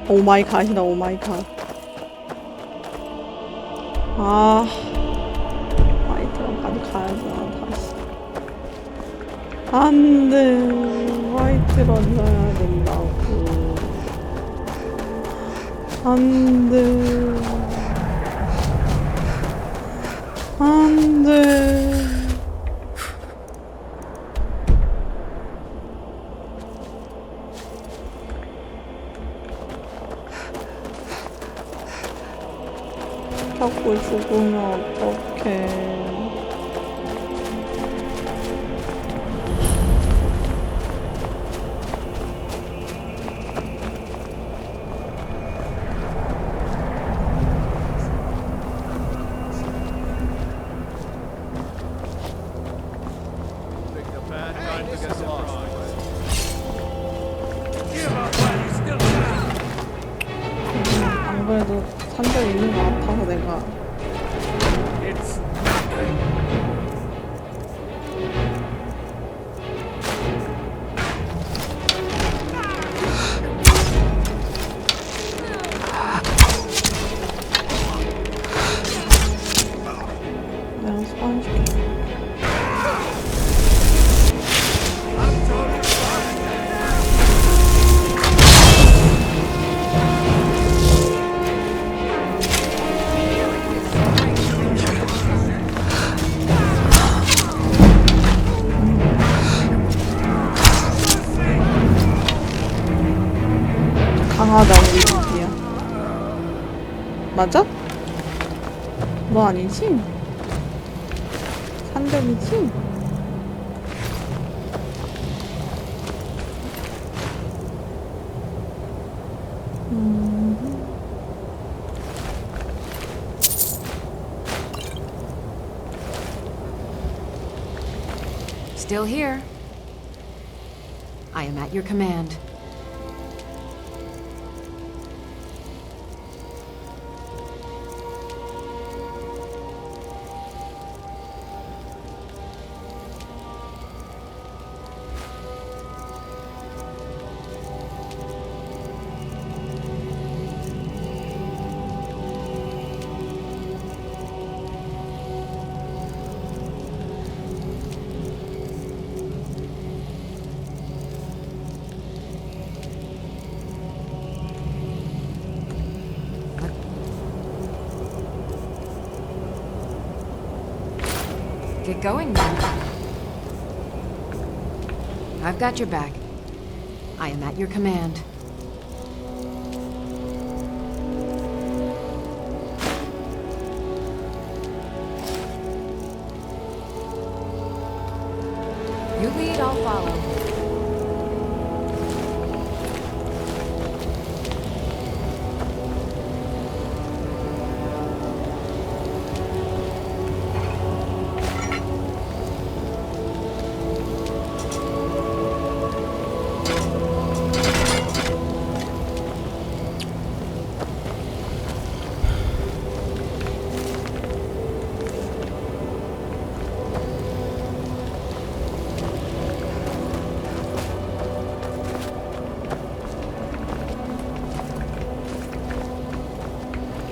오마이 갓이다 오마이 갓. 아 화이트런까지 가야지 다시. 안돼 화이트런 사야 된다고. 안돼 안돼. 자꾸 죽으면 어떡해. 안 그래도 산적 있는 거 아파서 내가. 내가 소환시켜. 강하다 우리 집이야. 맞아? 너 아니지? 산적이지? Still here. I am at your command. Get going then. I've got your back. I am at your command. You lead, I'll follow.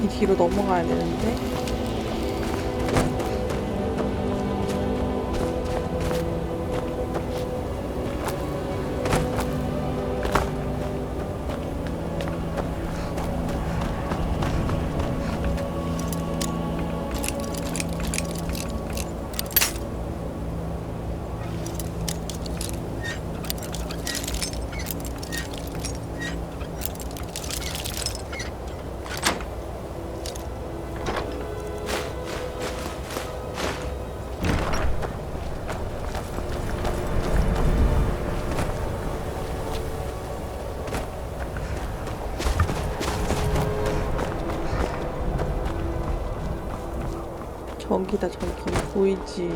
이 뒤로 넘어가야 되는데. 저기다 저기 보이지?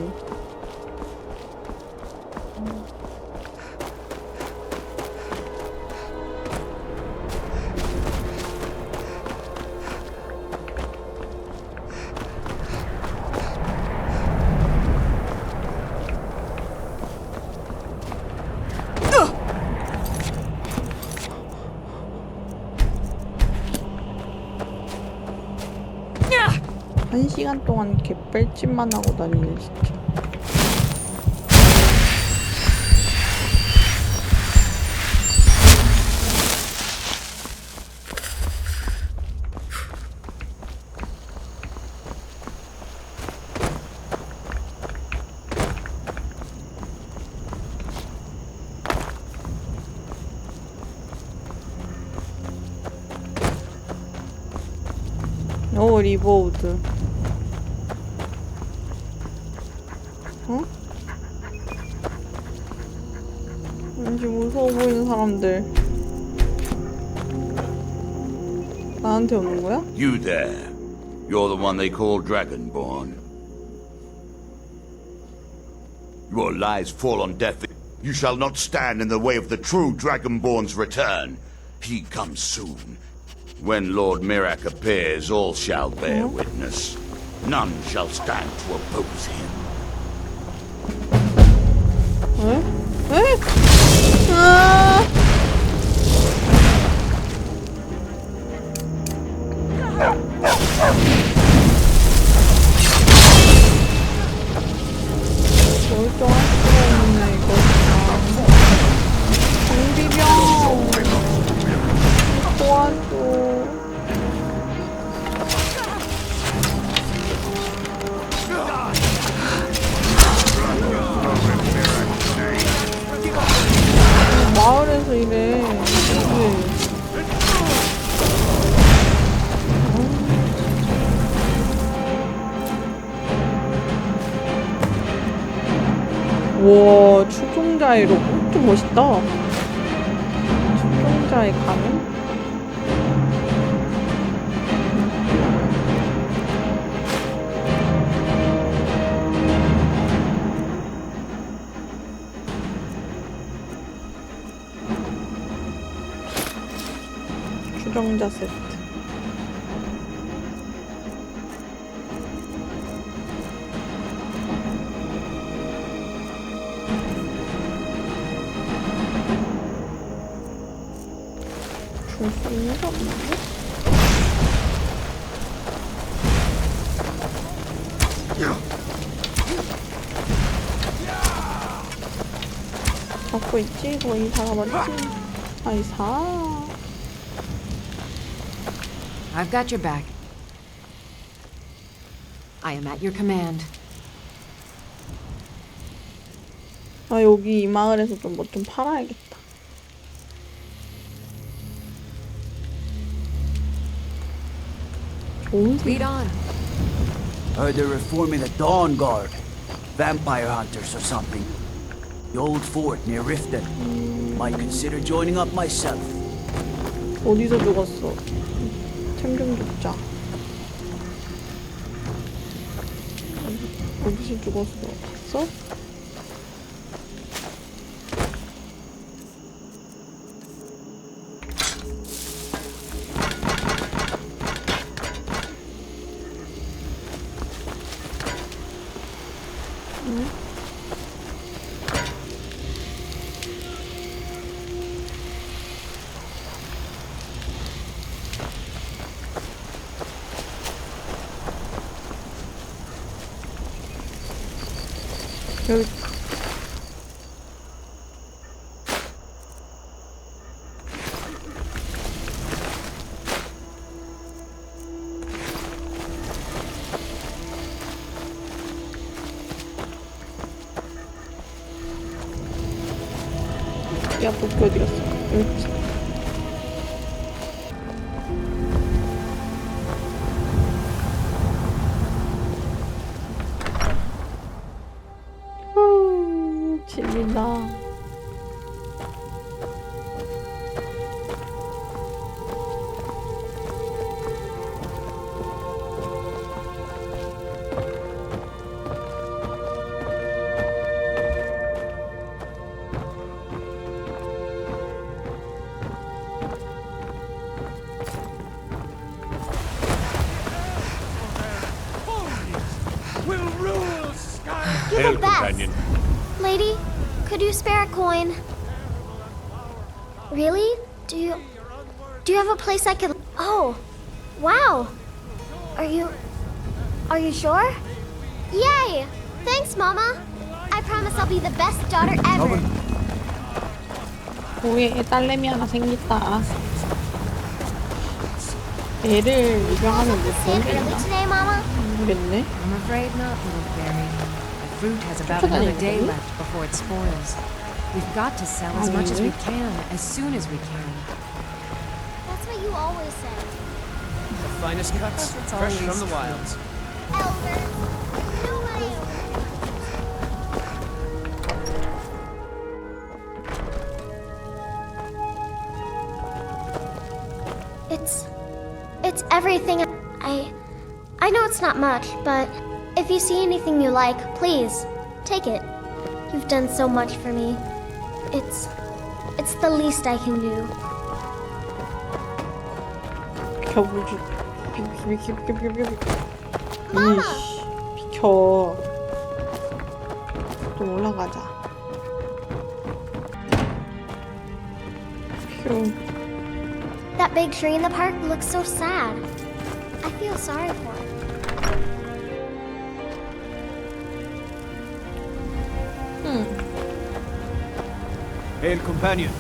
1시간 동안 개뺄짓만 하고 다니네 진짜. 오, 리버우드. 어? 왠지 무서워 보이는 사람들. 나한테 오는 거야? You there. You're the one they call Dragonborn. Your lies fall on deaf. You shall not stand in the way of the true Dragonborn's return. He comes soon. When Lord Mirak appears, all shall bear witness. None shall stand to oppose him. 에? 에? 아! 멀쩡할 수가 없네 이거. 공비병 도와줘. 마을에서 이래. 네. 와, 추종자의 로봇 좀 멋있다. 추종자의 가면? 추종자 세트. 줄 수 있는 거 없는데? 잡고 있지? 거의 잡아버리지? 아이사. I've got your back. I am at your command. 아, 여기 이 마을에서 좀 뭐 좀 팔아야겠다. 좋은 생 Lead on. Heard they're reforming the Dawn Guard. Vampire hunters or something. The old fort near Riften. Might consider joining up myself. 어디서 죽었어? 템 좀 줍자. 어디서 죽었어? 봤어? 응? 여기 야, 도끼 어디 갔어? 여기 있지. 집이다. You're the best. Lady, could you spare a coin? Really? Do you have a place I could... Oh, wow. Are Are you sure? Yay! Thanks, Mama. I promise I'll be the best daughter ever. 우리 딸내미 하나 생겼다. 애를 입양하면 못 Stand early 생긴다. today, Mama? 모르겠네. I'm afraid not, little fairy. The fruit has about another day left before it spoils. We've got to sell as much as we can, as soon as we can. That's what you always say. The finest cuts, fresh from the wilds. Elders. Nobody. It's everything. I know it's not much, but if you see anything you like, please take it. You've done so much for me. It's the least I can do. 비켜보지. 비켜. Mama! 이씨, 비켜. 좀 올라가자. 비켜. That big tree in the park looks so sad. I feel sorry for it. Hail, companion.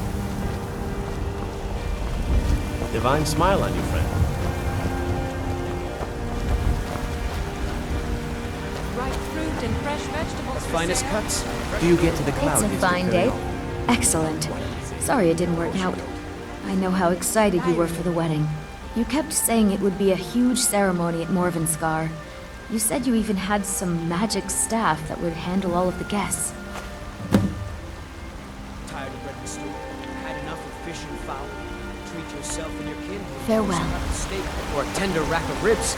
Divine smile on you, friend. Ripe fruit and fresh vegetables. Finest cuts. Do you get to the cloud? It's a fine day. Excellent. Sorry it didn't work out. I know how excited you were for the wedding. You kept saying it would be a huge ceremony at Morvenskar. You said you even had some magic staff that would handle all of the guests. Tired of bread and stew. Had enough of fish and fowl. Treat yourself and your kin to a Farewell. close-cut steak or a tender rack of ribs.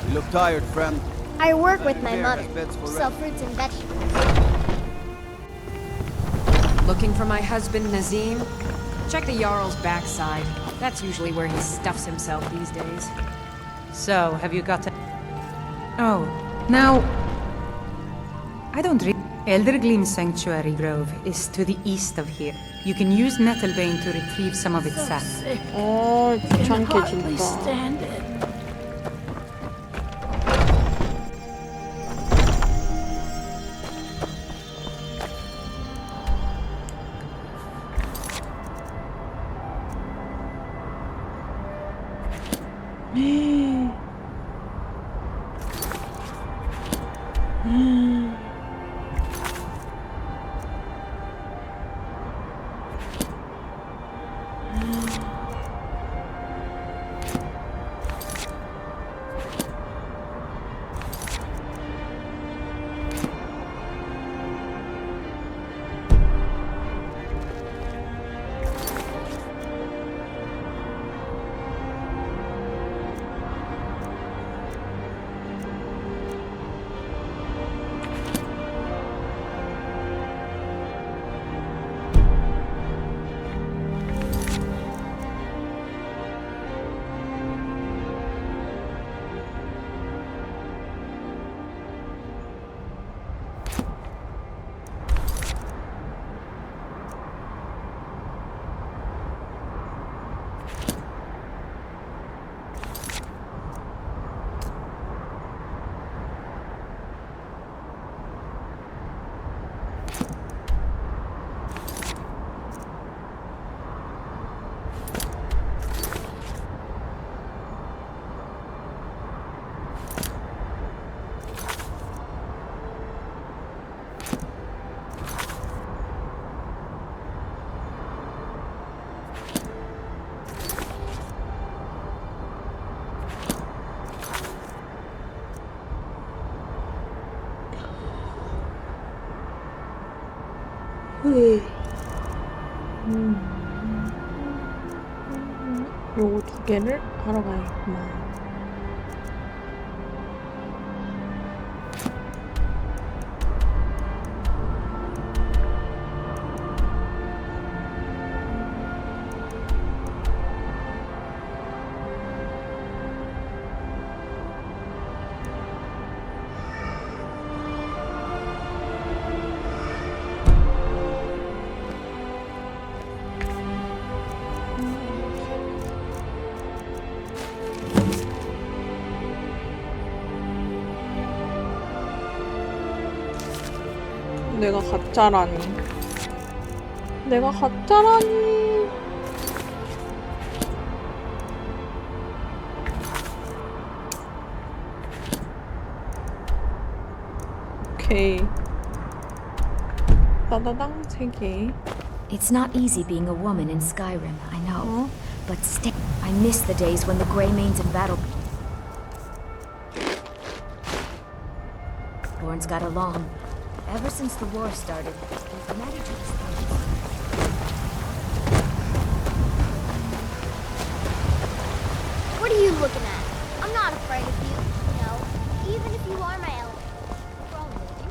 You look tired, friend. I work with my Here, mother. has beds for Sell rent. fruits and vegetables. Looking for my husband, Nazim? Check the Jarl's backside. That's usually where he stuffs himself these days. So, have you got to... Oh, now... I don't re... Eldergleam Sanctuary Grove is to the east of here. You can use Nettlebane to retrieve some of its sap. 귀찮게 진짜. 요거 두 개를 하러 가야겠구만. 내가 가짜라니. 내가 가짜라니. 오케이. 따다당 3개. It's not easy being a woman in Skyrim, I know. But I miss the days when the Greymanes and Battleborns got along. Ever since the war started, we've met each other's things. What are you looking at? I'm not afraid of you, even if you are my element. What's wrong with you?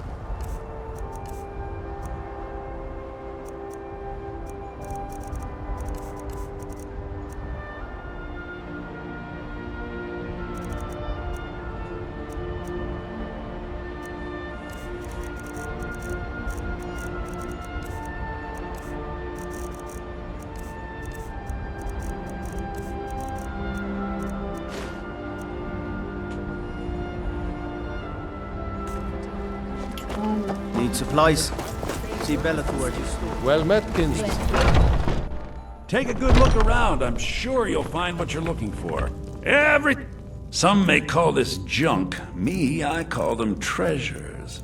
Need supplies? See Bellathor. Well met, kinsman. Take a good look around. I'm sure you'll find what you're looking for. Some may call this junk. Me, I call them treasures.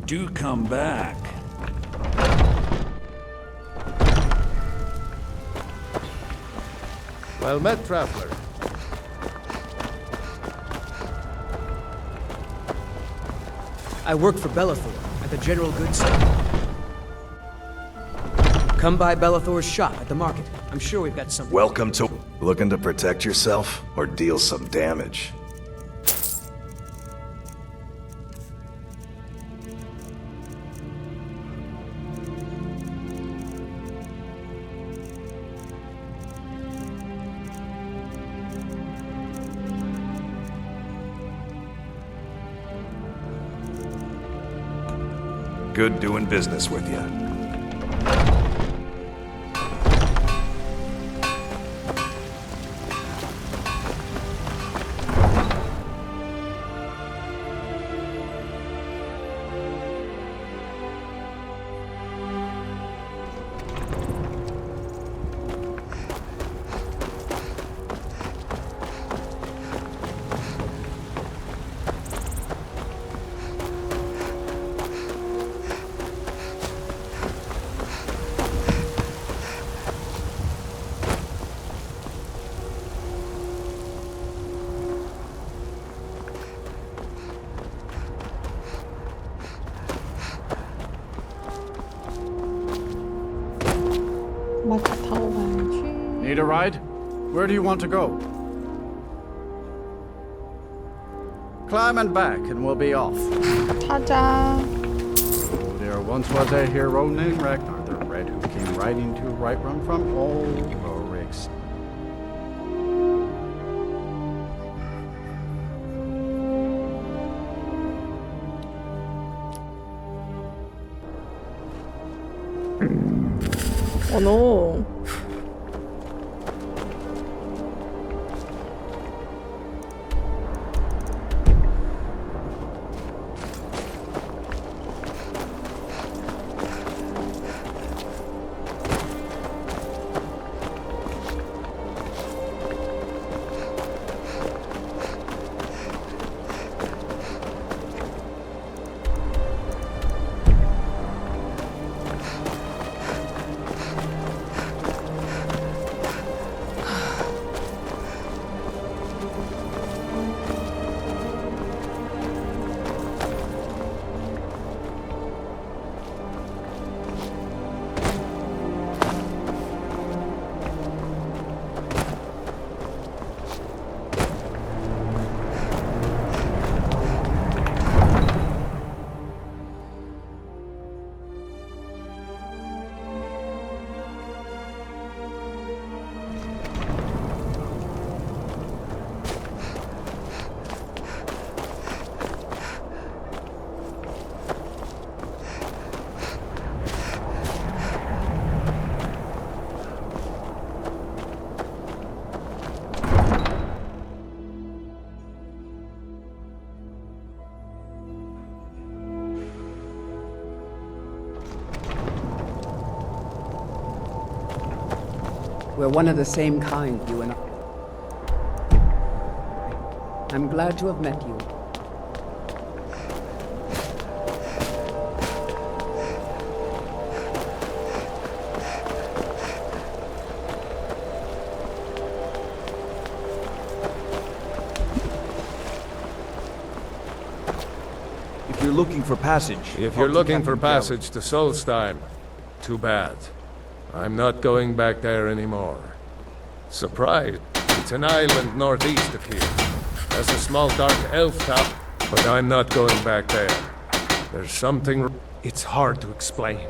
Do come back. Well met, traveler. I work for Bellathor at the General Goods Store. Come by Bellathor's shop at the market. I'm sure we've got some. Welcome to... Looking to protect yourself or deal some damage? Good doing business with you. 마차 타고 가야지. Need a ride? Where do you want to go? Climb and back and we'll be off. 타자. There once was a hero named Ragnar the Red who came riding to Whiterun from all Rorik's. Oh no. We're one of the same kind, you and I. I'm glad to have met you. If you're looking for passage... If you're looking for passage to Solstheim, too bad. I'm not going back there anymore. Surprised. It's an island northeast of here. There's a small dark elf town, but I'm not going back there. There's something... It's hard to explain.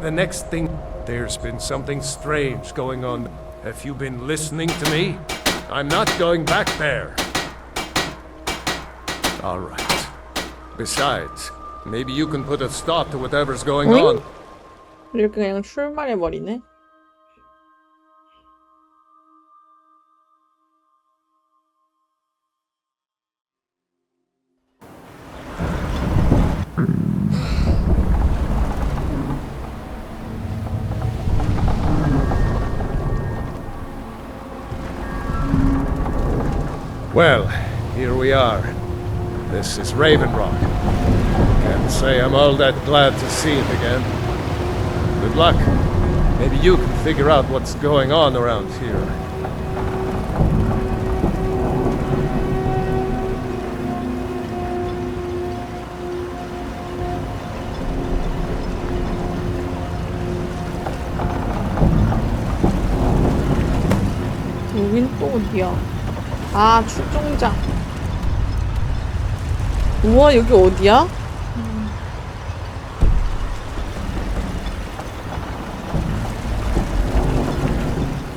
The next thing... There's been something strange going on. Have you been listening to me? I'm not going back there. All right. Besides, maybe you can put a stop to whatever's going on. 이렇게 그냥 출발해버리네. Well, here we are. This is Raven Rock. Can't say I'm all that glad to see it again. Good luck. Maybe you can figure out what's going on around here. 여긴 또 어디야? 아, 출종장. 우와, 여기 어디야?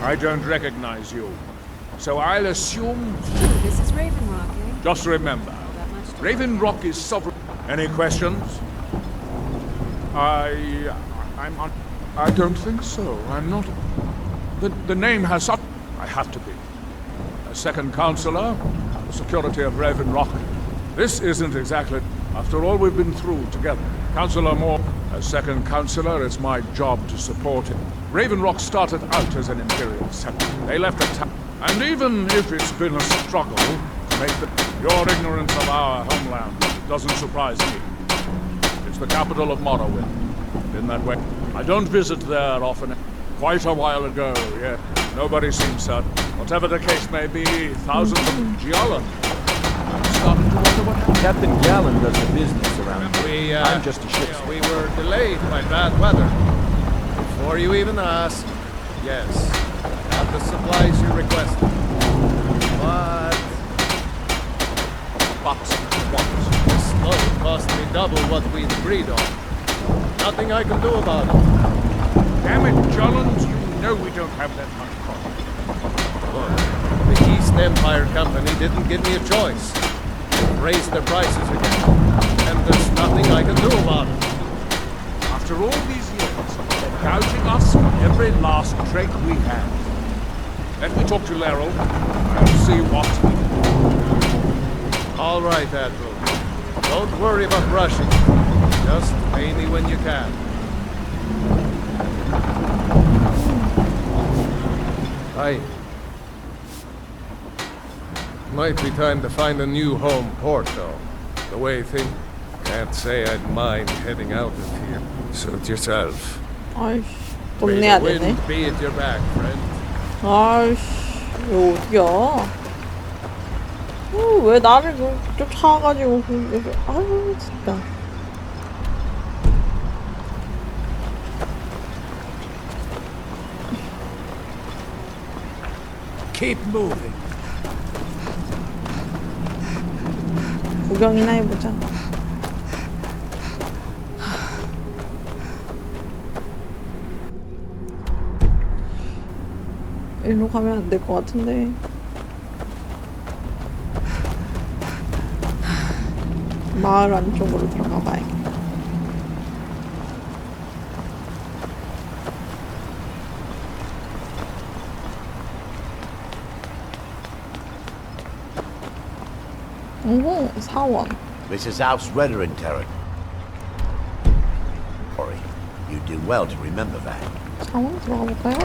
I don't recognize you, so I'll assume... This is Raven Rock, eh? Just remember, Raven Rock is sovereign. Any questions? I don't think so. I'm not... The name has such... I have to be. A second counselor, the security of Raven Rock. This isn't exactly... After all we've been through together. Counselor Moore, as second counselor, it's my job to support him. Raven Rock started out as an Imperial settlement. They left the town. And even if it's been a struggle to make your ignorance of our homeland doesn't surprise me. It's the capital of Morrowind. In that way. I don't visit there often. Quite a while ago, yeah. Nobody seems certain. Whatever the case may be, thousands of Giallan. I'm starting to wonder what happened. Captain Gallen does the business around here. I'm just a ship's... We were delayed by bad weather. Before you even ask, yes, I have the supplies you requested. But... This load cost me double what we'd agreed on. Nothing I can do about it. Damn it, Jollins, you know we don't have that much profit. Look, the East Empire Company didn't give me a choice. They've raised their prices again. And there's nothing I can do about it. After all these years, they're gouging us for every last trait we have. Let me talk to Laryl. I'll see what we can do. All right, Admiral. Don't worry about rushing. Just pay me when you can. Might be time to find a new home port, though. The way things... Can't say I'd mind heading out of here. Suit yourself. 아이씨, 돈 May 내야 the 되네. wind be at your back, friend. 아이씨, 이거 어디야? 왜 나를 쫓아가지고 여기... 아유, 진짜. Keep moving. 구경이나 해보자. 일로 가면 안 될 것 같은데. 마을 안쪽으로 들어가 봐야겠다. 오, 사원. This is Alf's Redarin territory. You do well to remember that. 사원 들어가 볼까요?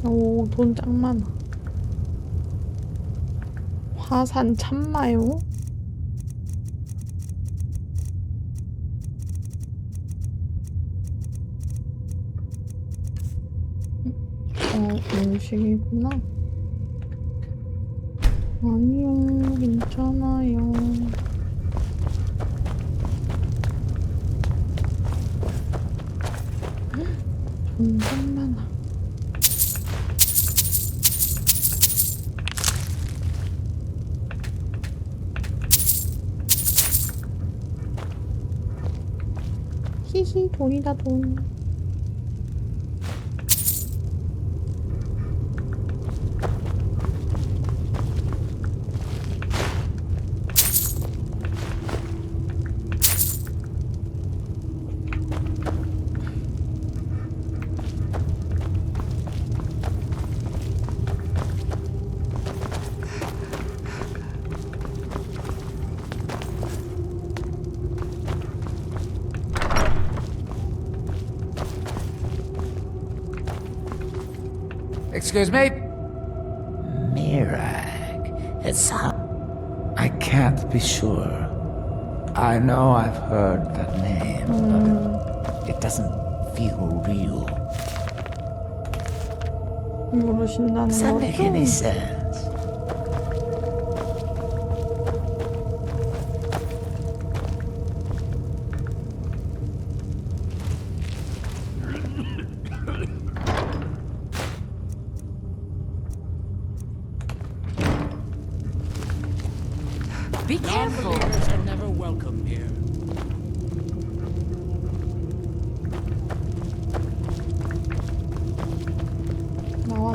오, 돈 짱 많아. 화산 참마요? 음식이구나. 아니요, 괜찮아요. 돈 짱 많아. 히히, 돈이다, 돈. Excuse me? Mirag. It's how... I can't be sure. I know I've heard that name, but it doesn't feel real. 모르신다는 Does that make any 거죠? sense? Be careful. Non-believers are never welcome here. 나와.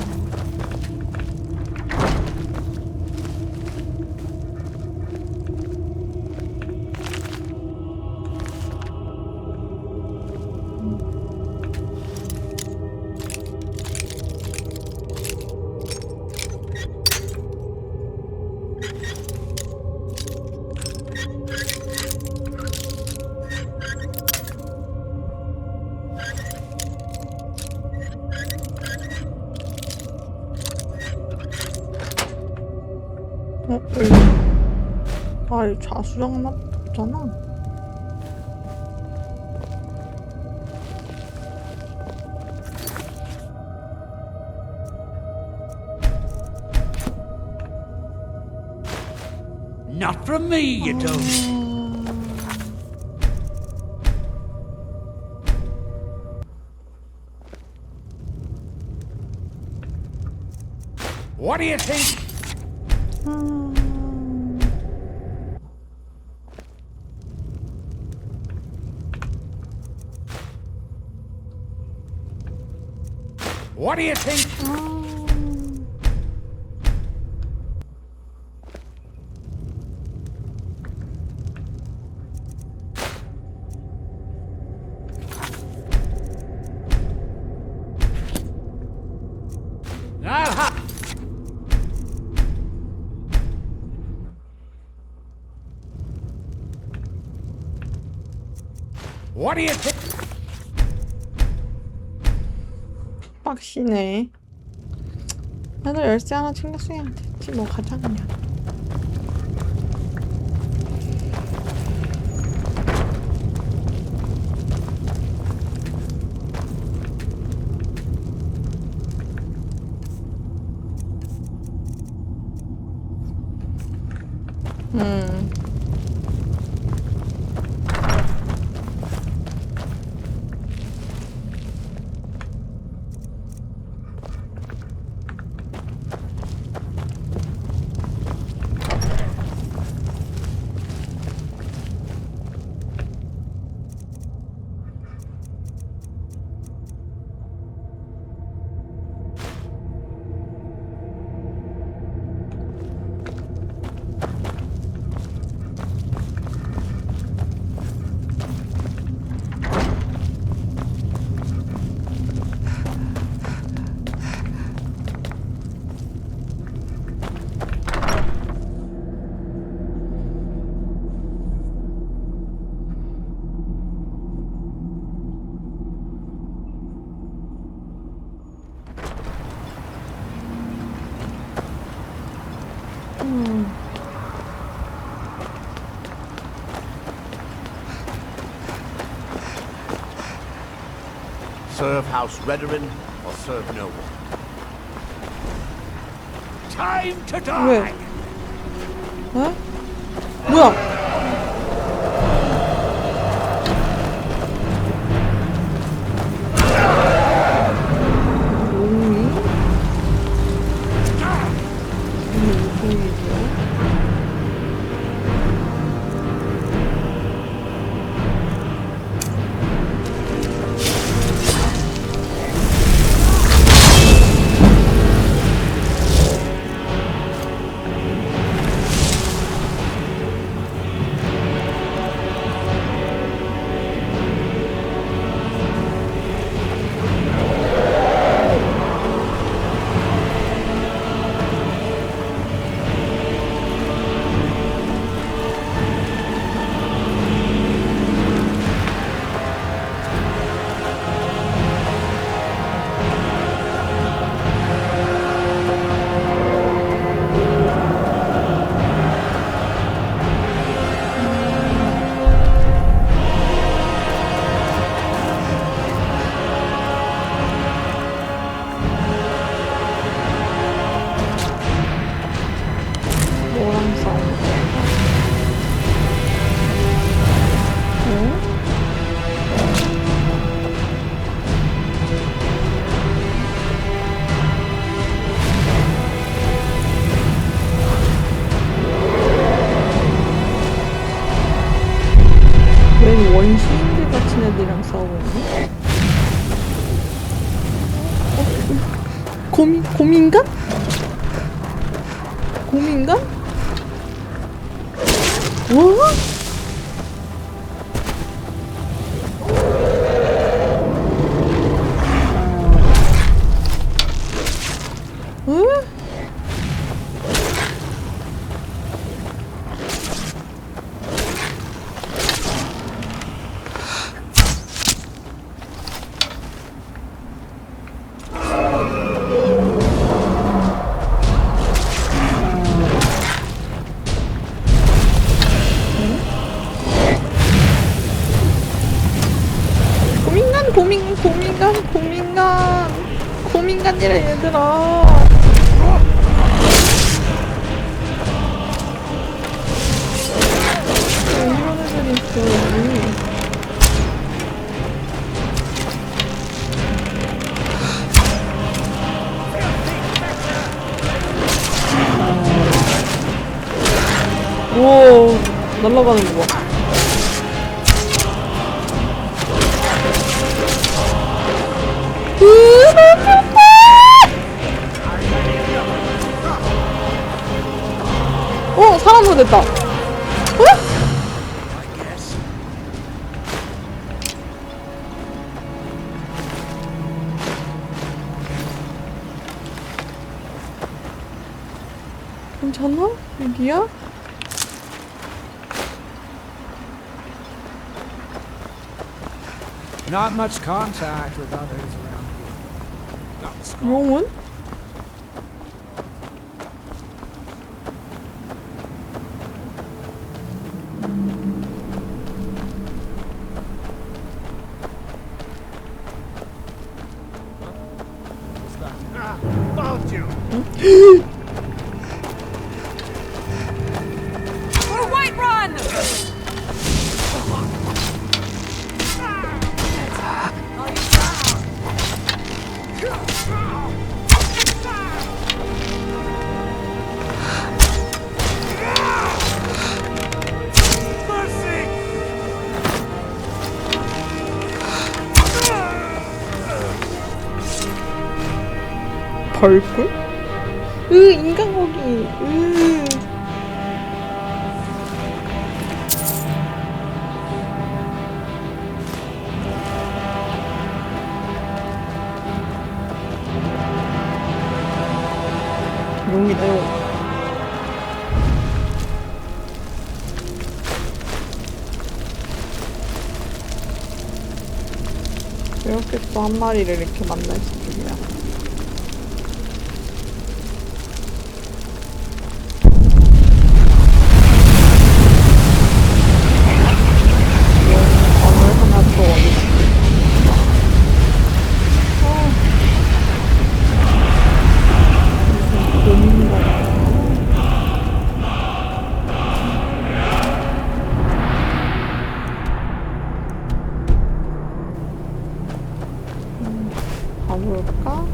아, 자수정 하나 없잖아. Not from me, you don't. What do you think? What do you think? Aha! What do you think? 빡시네. 나도 열쇠 하나 챙겼으면 됐지 뭐. 가자 그냥. Serve House Redorin or serve no one. Time to 왜? die! 어? 뭐야? 원시인들 같은 애들이랑 싸우고 있네? 곰인간? 곰인간? 뭐? 응? 고민간이라 얘들아. 이런 애들이 있어 여기. 오, 날아가는 거 봐. 사람으로 됐다. 괜찮아? 여기야? Not much contact with others around here. Not Scotland. 영혼? Found you. For Whiterun! 벌꿀? 인간고기. 용이다 용. 이렇게 또 한 마리를 이렇게 만날 줄이야. 볼까?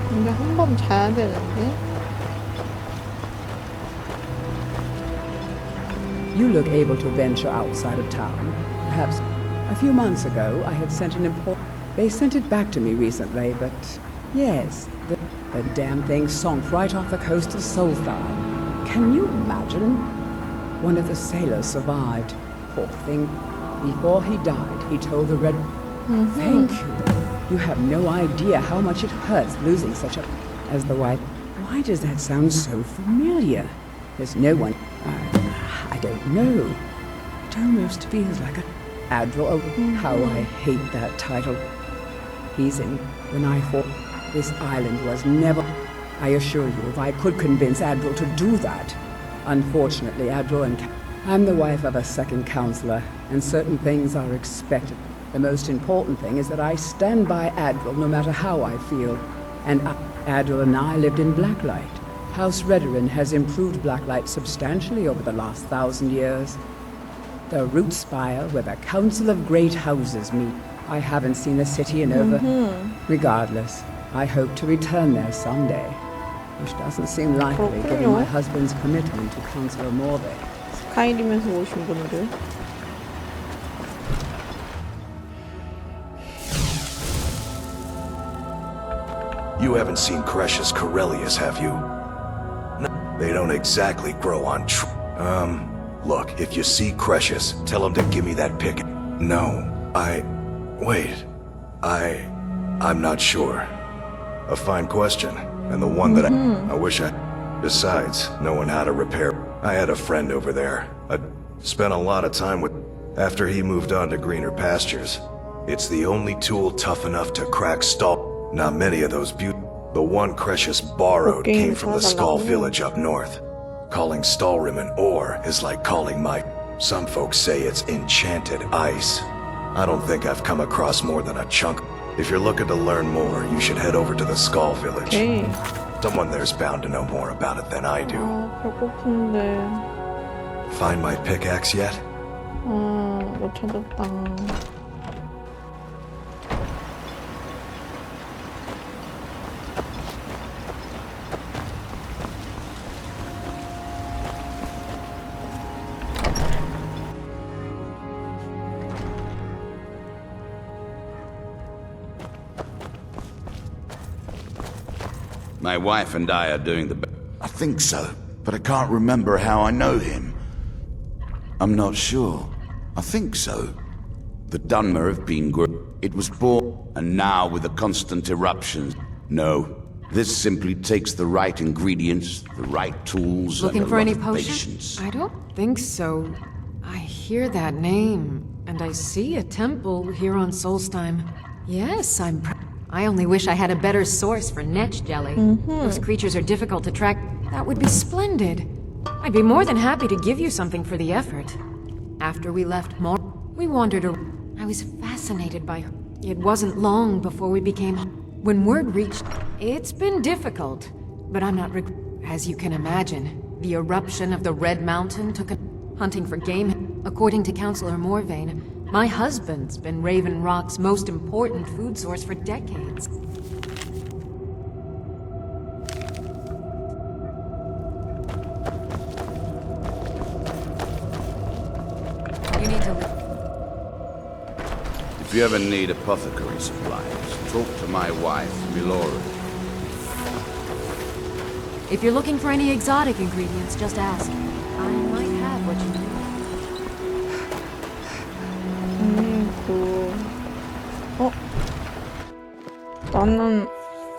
근데 한 번 자야 되는데. You look able to venture outside of town. Perhaps a few months ago I had sent an import. They sent it back to me recently, but yes, the damn thing sunk right off the coast of Solstheim. Can you imagine? One of the sailors survived. Poor thing. Before he died, he told the Red... Thank you. You have no idea how much it hurts losing such a... As the wife... Why does that sound so familiar? There's no one... I don't know. It almost feels like a... Admiral... Oh, how I hate that title. He's in... When I thought... This island was never... I assure you, if I could convince Admiral to do that... Unfortunately, Admiral and... I'm the wife of a second counselor, and certain things are expected. The most important thing is that I stand by Admiral no matter how I feel. And Admiral and I lived in Blacklight. House Redoran has improved Blacklight substantially over the last 1,000 years. The root spire where the Council of Great Houses meet. I haven't seen the city in over... Regardless, I hope to return there someday. Which doesn't seem likely given my husband's commitment to Councillor Morvay. 스카이림에서 오신 분들. You haven't seen Cretius Corellius, have you? No, they don't exactly grow on look, if you see Cretius, tell him to give me that pick. No, wait. I'm not sure. A fine question, and the one that I wish I... Besides, knowing how to repair... I had a friend over there. I spent a lot of time with... After he moved on to greener pastures. It's the only tool tough enough to crack Stall. Not many of those The one Cretius borrowed came from the Skull village up north. Calling Stallrim an ore is like calling Some folks say it's enchanted ice. I don't think I've come across more than a chunk. If you're looking to learn more, you should head over to the Skull village. Someone there's bound to know more about it than I do. 배고픈데. Find my pickaxe yet? 못 찾았다. My wife and I are doing the best. I think so, but I can't remember how I know him. I'm not sure. I think so. The Dunmer have been It was born, and now with the constant eruptions. No, this simply takes the right ingredients, the right tools, Looking and for a any lot of potions? patience. I don't think so. I hear that name, and I see a temple here on Solstheim. Yes, I only wish I had a better source for netch jelly. Those creatures are difficult to track. That would be splendid. I'd be more than happy to give you something for the effort. After we left we wandered around. I was fascinated by her. It wasn't long before we became... When word reached... It's been difficult, but I'm not As you can imagine, the eruption of the Red Mountain took a... Hunting for game. According to Councillor Morvane, my husband's been Raven Rock's most important food source for decades. You need to... If you ever need apothecary supplies, talk to my wife, Milora. If you're looking for any exotic ingredients, just ask. I might have what you need. 나는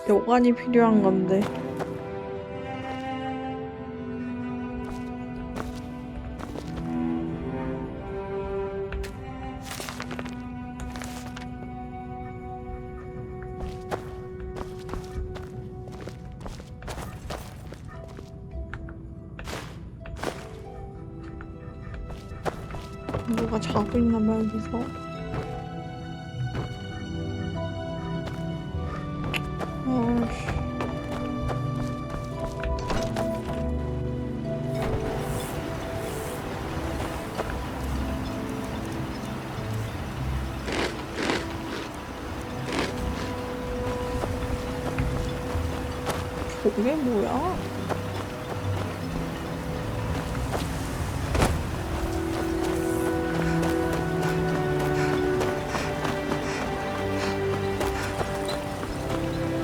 요관이 필요한 건데. 누가 자고 있나 봐 여기서. 아이씨. 저게 뭐야?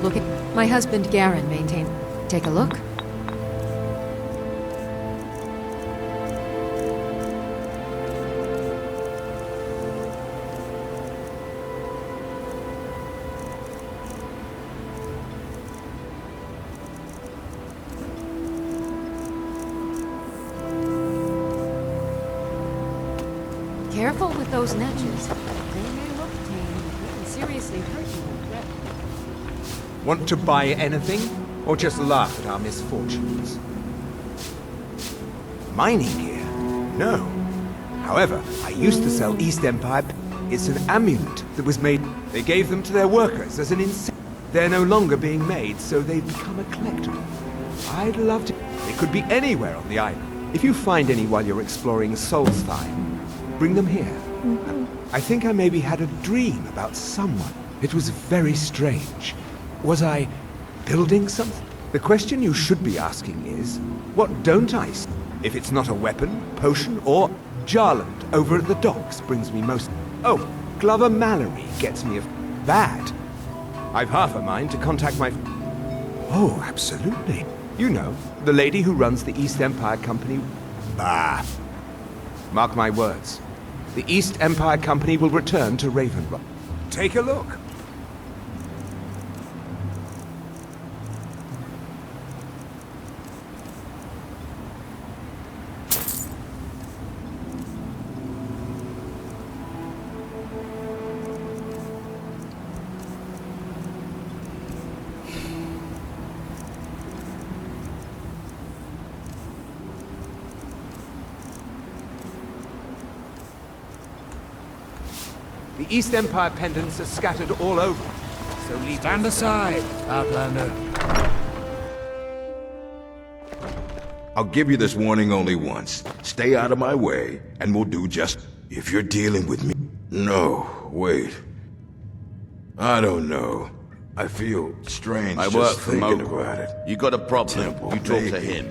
Look at my husband Garen maintains. Take a look. Careful with those netches. They may look tame, but they can seriously hurt you with threat. Want to buy anything? Or just laugh at our misfortunes? Mining here? No. However, I used to sell East Empire. It's an amulet that was made. They gave them to their workers as an incentive. They're no longer being made, so they've become a collectible. I'd love to. They could be anywhere on the island. If you find any while you're exploring Solstheim, bring them here. I think I maybe had a dream about someone. It was very strange. Was I building something? The question you should be asking is, what don't I see? If it's not a weapon, potion, or Jarland over at the docks brings me most... Oh, Glover Mallory gets me bad. I've half a mind to contact my... Oh, absolutely. You know, the lady who runs the East Empire Company. Bah. Mark my words. The East Empire Company will return to Ravenrock. Take a look. The East Empire pendants are scattered all over. So stand aside, Outlander. I'll give you this warning only once. Stay out of my way, and we'll do just... If you're dealing with me... No, wait. I don't know. I feel strange I just work for thinking Moko. about it. You got a problem, Temple, you talk to maybe. him.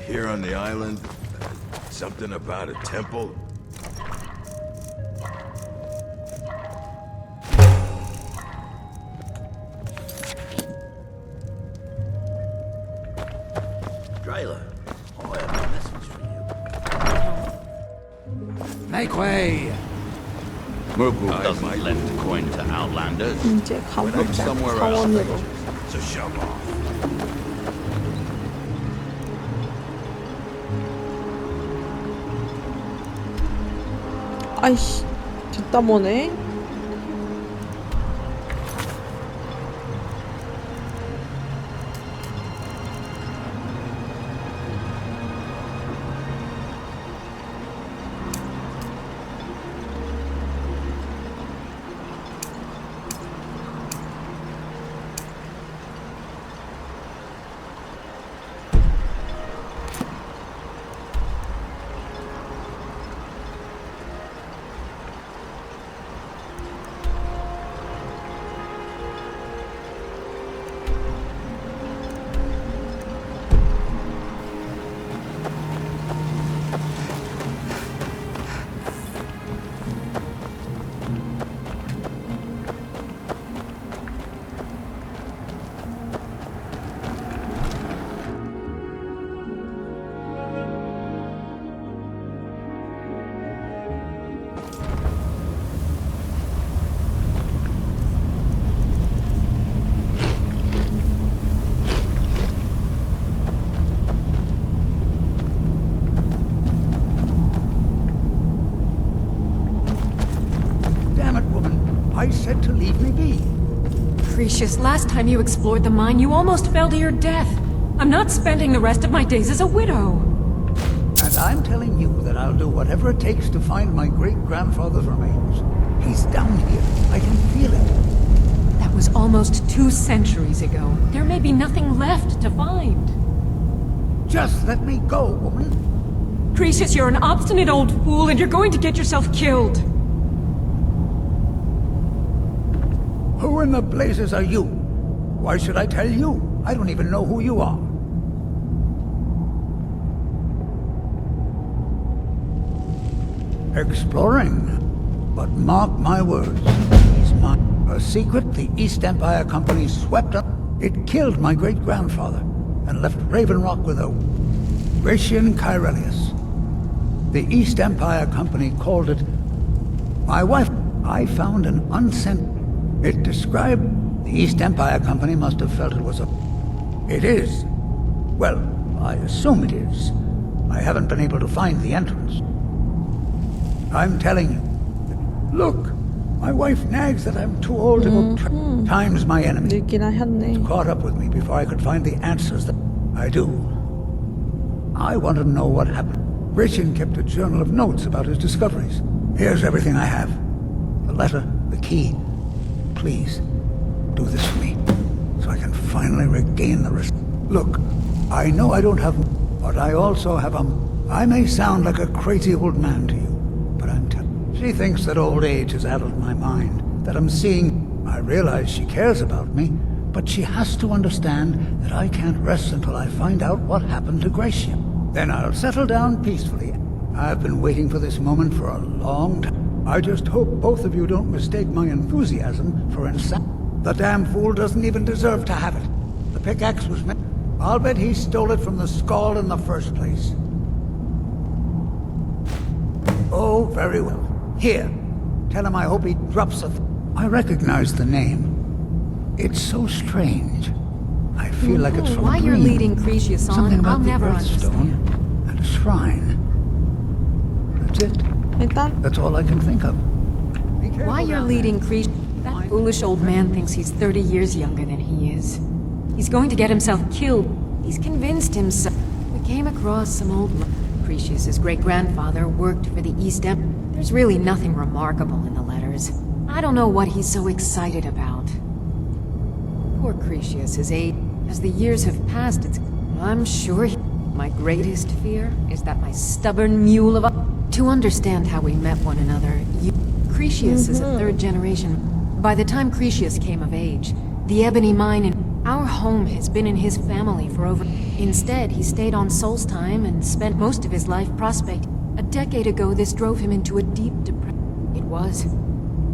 Here on the island, something about a temple. Drayla, I have a message for you. Make way! Moko doesn't lend coin to outlanders. 이제 Look 가보자. somewhere else. 사원으로. So shove off. 아이씨, 뒷담화네. I said to leave me be. Precious, last time you explored the mine, you almost fell to your death. I'm not spending the rest of my days as a widow. And I'm telling you that I'll do whatever it takes to find my great-grandfather's remains. He's down here. I can feel it. That was almost 2 centuries ago. There may be nothing left to find. Just let me go, woman. Cretius, you're an obstinate old fool, and you're going to get yourself killed. Who in the blazes are you? Why should I tell you? I don't even know who you are. Exploring. But mark my words, he's mine. A secret the East Empire Company swept up. It killed my great-grandfather and left Raven Rock with a Gratian Caerelius. The East Empire Company called it my wife. I found an unsent. It described the East Empire Company must have felt it was a... It is. Well, I assume it is. I haven't been able to find the entrance. I'm telling you. Look, my wife nags that I'm too old to go time's my enemy. It's caught up with me before I could find the answers that I do. I want to know what happened. Gratian kept a journal of notes about his discoveries. Here's everything I have. The letter, the key. Please, do this for me, so I can finally regain the rest. Look, I know I don't have, but I also have I may sound like a crazy old man to you, but I'm telling. She thinks that old age has addled my mind, that I'm seeing. I realize she cares about me, but she has to understand that I can't rest until I find out what happened to Gracia. Then I'll settle down peacefully. I've been waiting for this moment for a long time. I just hope both of you don't mistake my enthusiasm for insanity. The damn fool doesn't even deserve to have it. The pickaxe was meant. I'll bet he stole it from the skull in the first place. Oh, very well. Here, tell him I hope he drops a... I recognize the name. It's so strange. I feel like it's from Why a you're dream. leading Cretius on, Something about I'll the never Earthstone understand. and a shrine. That's it. That's all I can think of. Why you're leading Cretius... That foolish old man thinks he's 30 years younger than he is. He's going to get himself killed. He's convinced himself. We came across some old... Cretius's great-grandfather worked for the East Empire. There's really nothing remarkable in the letters. I don't know what he's so excited about. Poor Cretius is age. As the years have passed, I'm sure my greatest fear is that my stubborn mule of a... To understand how we met one another, Cretius is a 3rd generation. By the time Cretius came of age, the ebony mine in our home has been in his family for over... Instead, he stayed on Solstheim and spent most of his life prospecting. A decade ago, this drove him into a deep depression. It was.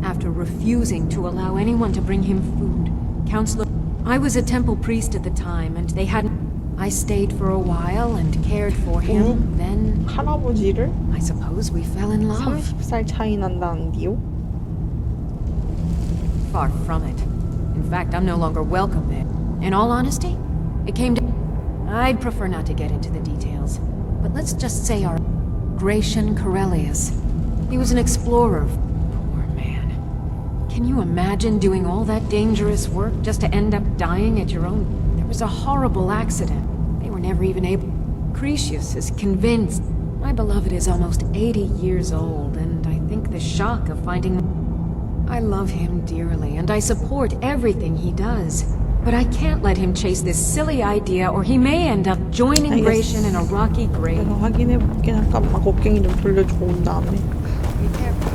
After refusing to allow anyone to bring him food, Counselor... I was a temple priest at the time, and they hadn't... I stayed for a while and cared for him. Then... 할아버지를? I suppose we fell in love. 30살 차이 난다는데요? Far from it. In fact, I'm no longer welcome there. In all honesty, it came to... I'd prefer not to get into the details. But let's just say our... Gratian Caerelius. He was an explorer. Poor man. Can you imagine doing all that dangerous work just to end up dying at your own... There was a horrible accident. They were never even able... Cretius is convinced. My beloved is almost 80 years old, and I think the shock of finding... I love him dearly, and I support everything he does. But I can't let him chase this silly idea, or he may end up joining Gratian in a rocky grave. 내가 확인해볼게. 잠깐만 곡괭이 좀 돌려주고 온 다음에. Be careful.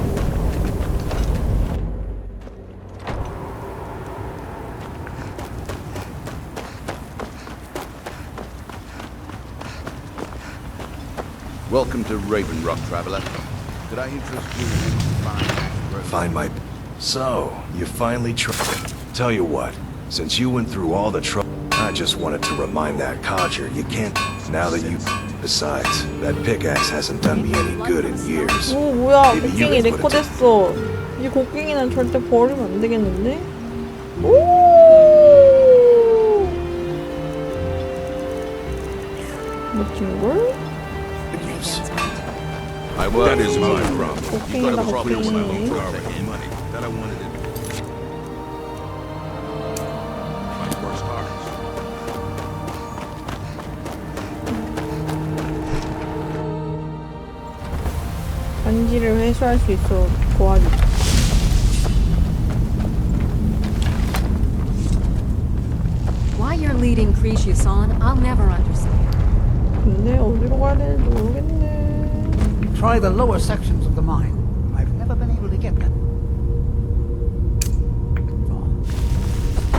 Welcome to Raven Rock, traveler. Could I interest you in Find my... So, you finally Tell you what, since you went through all the trouble, I just wanted to remind that codger you can't... Now that you... Besides, that pickaxe hasn't done me any good in years. 오 뭐야 Maybe you 곡괭이 can 내 put 거 it 됐어. 이 곡괭이는 절대 버리면 안 되겠는데? 오! 멋진걸? That is my problem. You got a 곡괭이다 problem with my 곡괭이. loan money that I wanted to... My worst heart. 반지를 회수할 수 있어 도와주자. Why you're leading Cretius on, I'll never understand. 근데 어디로 가야 되는지 모르겠네. Try the lower sections of the mine.